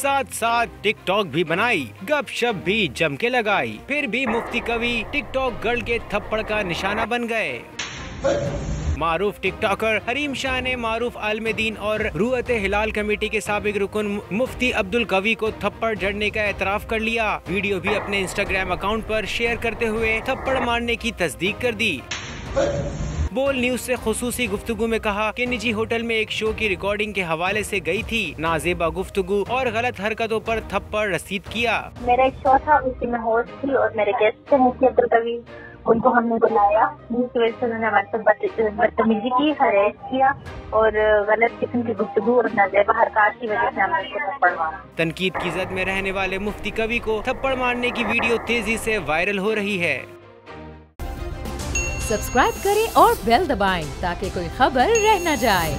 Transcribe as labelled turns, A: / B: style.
A: साथ साथ टिकटॉक भी बनाई, गपशप भी जम के लगाई। फिर भी मुफ्ती कवि टिकटॉक गर्ल के थप्पड़ का निशाना बन गए। मारूफ टिकटॉकर हरीम शाह ने मारूफ आलमदीन और रुअत हिलाल कमेटी के साबिक रुकन मुफ्ती अब्दुल कवी को थप्पड़ जड़ने का एतराफ कर लिया। वीडियो भी अपने इंस्टाग्राम अकाउंट पर शेयर करते हुए थप्पड़ मारने की तस्दीक कर दी। बोल न्यूज से खुसूसी गुफ्तगू में कहा कि निजी होटल में एक शो की रिकॉर्डिंग के हवाले से गई थी, नाजेबा गुफ्तगू और गलत हरकतों पर थप्पड़ रसीद किया।
B: मेरा एक शो था, उसी में होस्ट थी और मेरे गेस्ट थे मुफ्ती अब्दुल कवी। उनको हमने बुलाया, जिसकी वजह से उन्होंने बदतमीजी की, हरेस किया और गलत किस्म की गुफ्तगू और नाजेबा हरकत की वजह से हमने उसको थप्पड़ मारा।
A: तनकीद की जद में रहने वाले मुफ्ती कवी को थप्पड़ मारने की वीडियो तेजी से वायरल हो रही है।
C: सब्सक्राइब करें और बेल दबाएं ताकि कोई खबर रह न जाए।